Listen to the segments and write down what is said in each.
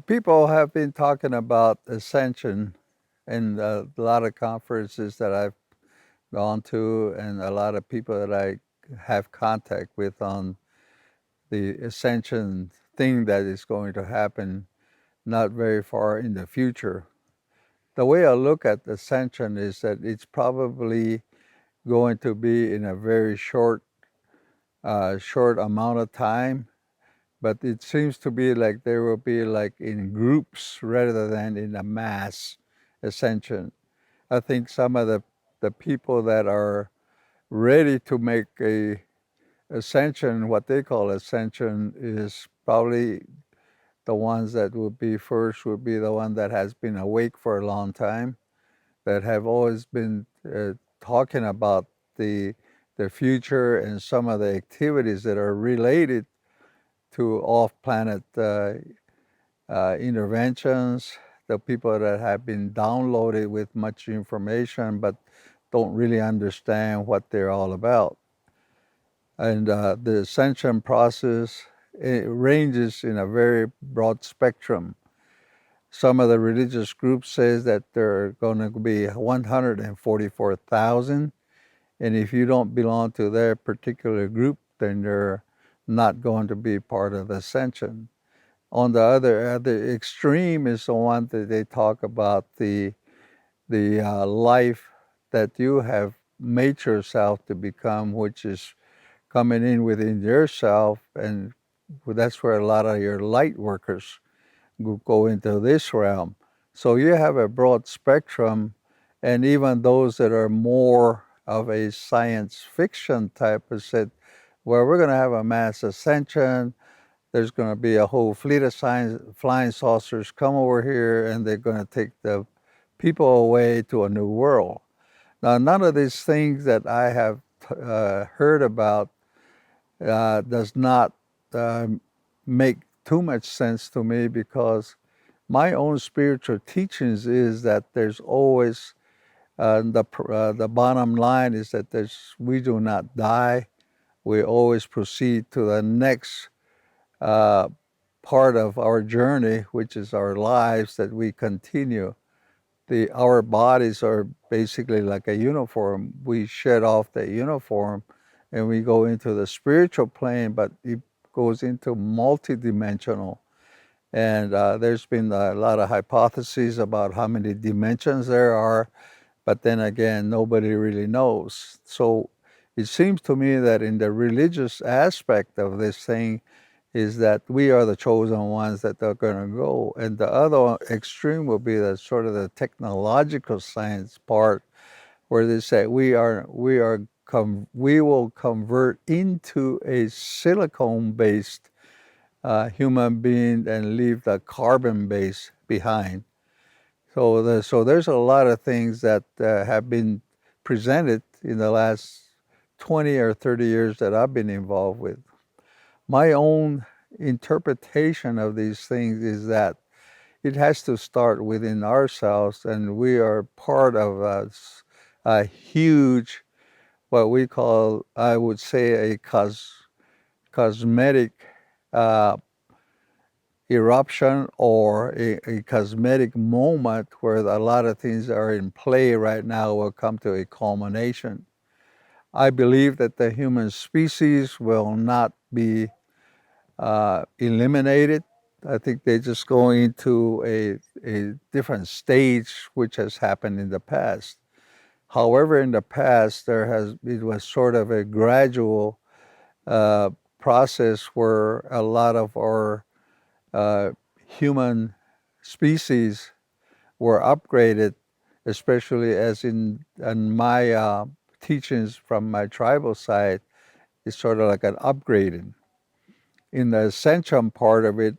People have been talking about Ascension in a lot of conferences that I've gone to, and a lot of people that I have contact with on the Ascension thing that is going to happen not very far in the future. The way I look at Ascension is that it's probably going to be in a very short amount of time, but it seems to be like there will be like in groups rather than in a mass ascension. I think some of the people that are ready to make a ascension, what they call ascension, is probably the ones that would be first would be the one that has been awake for a long time, that have always been talking about the the future and some of the activities that are related to off-planet interventions, the people that have been downloaded with much information but don't really understand what they're all about. And the ascension process, it ranges in a very broad spectrum. Some of the religious groups says that there are going to be 144,000, and if you don't belong to their particular group, then you're not going to be part of the ascension. On the other extreme is the one that they talk about the life that you have made yourself to become, which is coming in within yourself, and that's where a lot of your light workers go into this realm. So you have a broad spectrum, and even those that are more of a science fiction type have said, well, we're going to have a mass ascension. There's going to be a whole fleet of flying saucers come over here, and they're going to take the people away to a new world. Now, none of these things that I have heard about does not make too much sense to me, because my own spiritual teachings is that there's always the bottom line is that we do not die. We always proceed to the next uh, part of our journey, which is our lives, that we continue. Our bodies are basically like a uniform. We shed off the uniform and we go into the spiritual plane, but it goes into multidimensional. And there's been a lot of hypotheses about how many dimensions there are, but then again, nobody really knows. So it seems to me that in the religious aspect of this thing, is that we are the chosen ones that are going to go. And the other extreme will be the sort of the technological science part, where they say we will convert into a silicone-based human being and leave the carbon base behind. So there's a lot of things that have been presented in the last 20 or 30 years that I've been involved with. My own interpretation of these things is that it has to start within ourselves, and we are part of a huge, what we call, I would say, a cosmetic uh, eruption, or a cosmetic moment where a lot of things are in play right now will come to a culmination. I believe that the human species will not be eliminated. I think they just go into a different stage, which has happened in the past. However, in the past, it was sort of a gradual uh, process where a lot of our uh, human species were upgraded, especially as in my teachings from my tribal side, it's sort of like an upgrading. In the ascension part of it,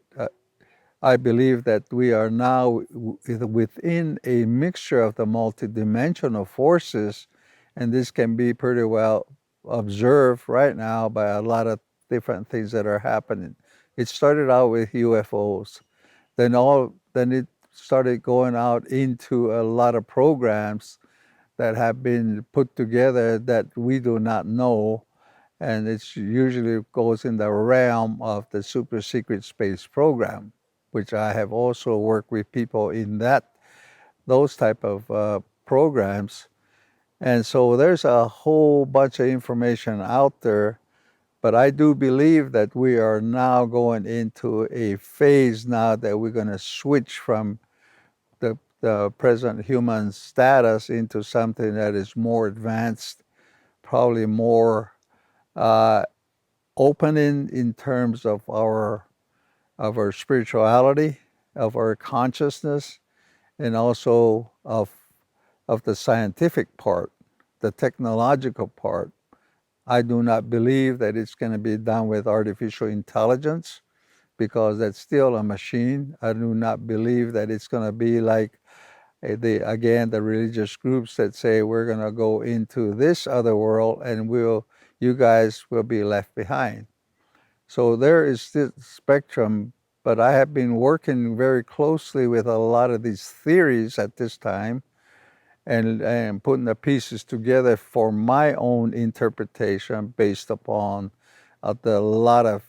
I believe that we are now within a mixture of the multidimensional forces, and this can be pretty well observed right now by a lot of different things that are happening. It started out with UFOs, then it started going out into a lot of programs that have been put together that we do not know, and it usually goes in the realm of the super secret space program. which I have also worked with people in those type of programs. And so there's a whole bunch of information out there, but I do believe that we are now going into a phase now that we're going to switch from the present human status into something that is more advanced, probably more uh, opening in terms of our spirituality, of our consciousness, and also of the scientific part, the technological part. I do not believe that it's going to be done with artificial intelligence because that's still a machine. I do not believe that it's going to be like the religious groups that say we're going to go into this other world and you guys will be left behind. So there is this spectrum, but I have been working very closely with a lot of these theories at this time and putting the pieces together for my own interpretation based upon the lot of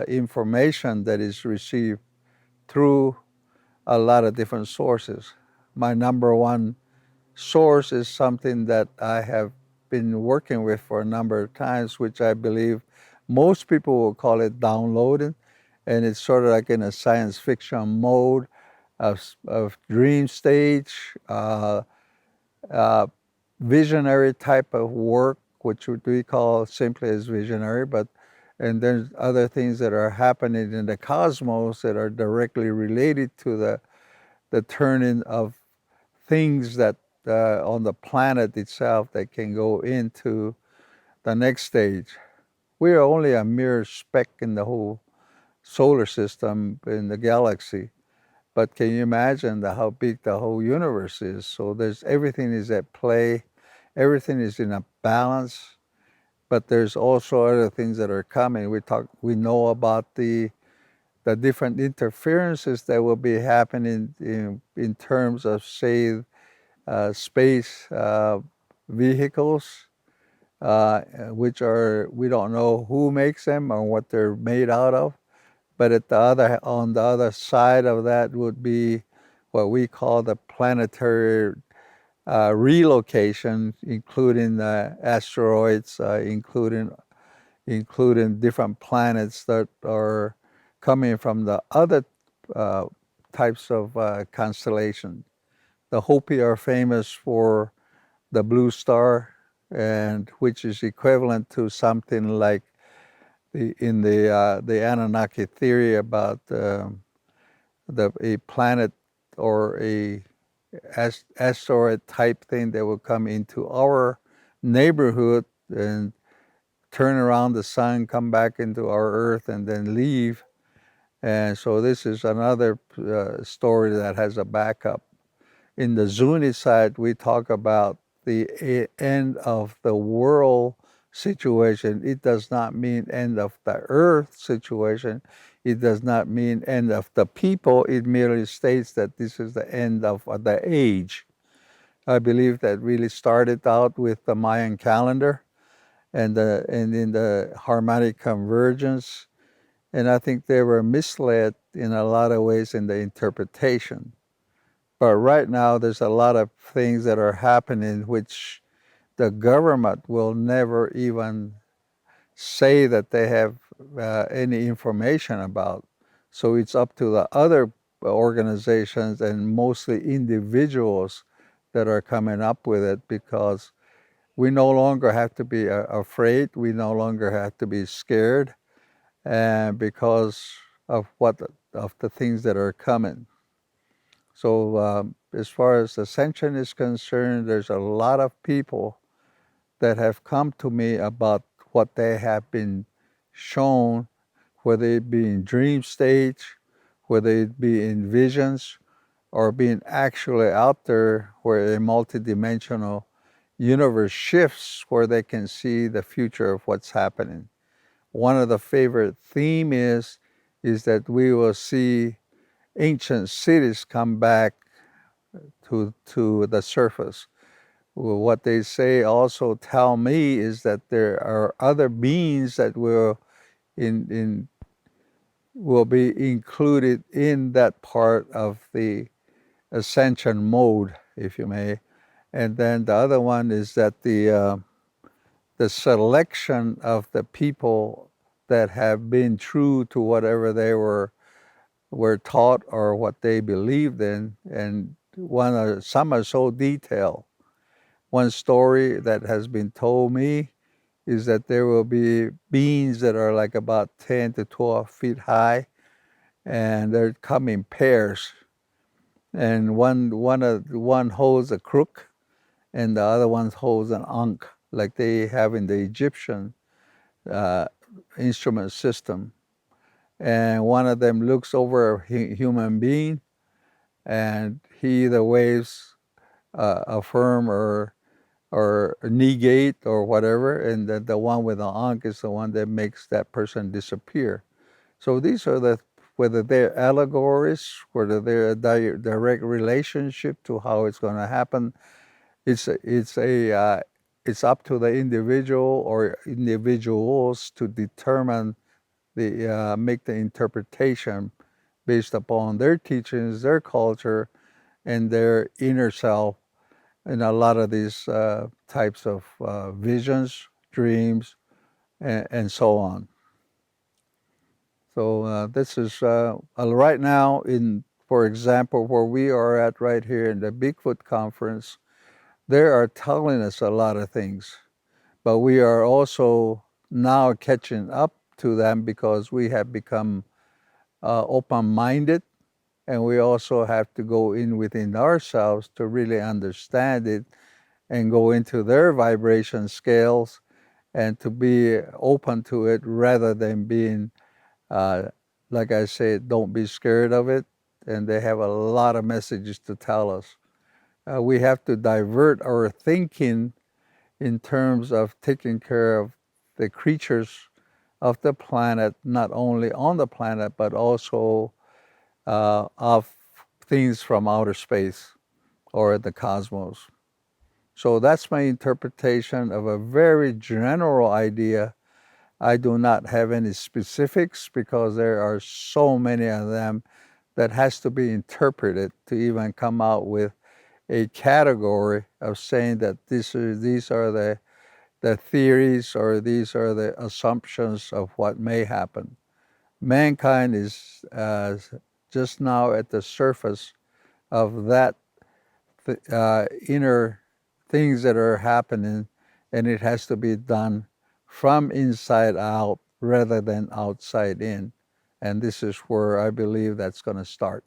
information that is received through a lot of different sources. My number one source is something that I have been working with for a number of times, which I believe most people will call it downloading, and it's sort of like in a science fiction mode of dream stage, uh, visionary type of work, which we call simply as visionary, and there's other things that are happening in the cosmos that are directly related to the turning of things that on the planet itself that can go into the next stage. We are only a mere speck in the whole solar system in the galaxy. But can you imagine how big the whole universe is? So there's everything is at play, everything is in a balance, but there's also other things that are coming. We know about the different interferences that will be happening in terms of, say, space vehicles, which we don't know who makes them or what they're made out of. But on the other side of that would be what we call the planetary relocation, including asteroids, including different planets that are coming from the other uh, types of constellations. The Hopi are famous for the blue star, and which is equivalent to something like the Anunnaki theory about a planet or a asteroid type thing that will come into our neighborhood and turn around the sun, come back into our earth, and then leave. And so this is another story that has a backup. In the Zuni side, we talk about the end of the world situation. It does not mean end of the earth situation. It does not mean end of the people. It merely states that this is the end of the age. I believe that really started out with the Mayan calendar and in the harmonic convergence. And I think they were misled in a lot of ways in the interpretation. But right now, there's a lot of things that are happening which the government will never even say that they have any information about. So it's up to the other organizations and mostly individuals that are coming up with it, because we no longer have to be afraid. We no longer have to be scared, and because of the things that are coming. So as far as Ascension is concerned, there's a lot of people that have come to me about what they have been shown, whether it be in dream stage, whether it be in visions, or being actually out there where a multidimensional universe shifts where they can see the future of what's happening. One of the favorite theme is that we will see ancient cities come back to the surface. What they say also tell me is that there are other beings that will in will be included in that part of the ascension mode, if you may. And then the other one is that the selection of the people that have been true to whatever they were taught or what they believed in, and some are so detailed. One story that has been told me is that there will be beings that are like about 10 to 12 feet high, and they're come in pairs. And one holds a crook, and the other one holds an ankh, like they have in the Egyptian uh, instrument system. And one of them looks over a human being, and he either waves affirm or negate or whatever, and the one with the ankh is the one that makes that person disappear. So these are whether they're allegories, whether they're a direct relationship to how it's going to happen. It's up to the individual or individuals to determine make the interpretation based upon their teachings, their culture, and their inner self in a lot of these types of visions, dreams, and so on. So this is right now for example, where we are at right here in the Bigfoot conference, they are telling us a lot of things, but we are also now catching up to them because we have become open-minded, and we also have to go in within ourselves to really understand it and go into their vibration scales and to be open to it rather than being, uh, like I said, don't be scared of it. And they have a lot of messages to tell us. We have to divert our thinking in terms of taking care of the creatures of the planet, not only on the planet, but also of things from outer space or the cosmos. So that's my interpretation of a very general idea. I do not have any specifics because there are so many of them that has to be interpreted to even come out with a category of saying that these are the theories or these are the assumptions of what may happen. Mankind is just now at the surface of that inner things that are happening, and it has to be done from inside out rather than outside in. And this is where I believe that's going to start.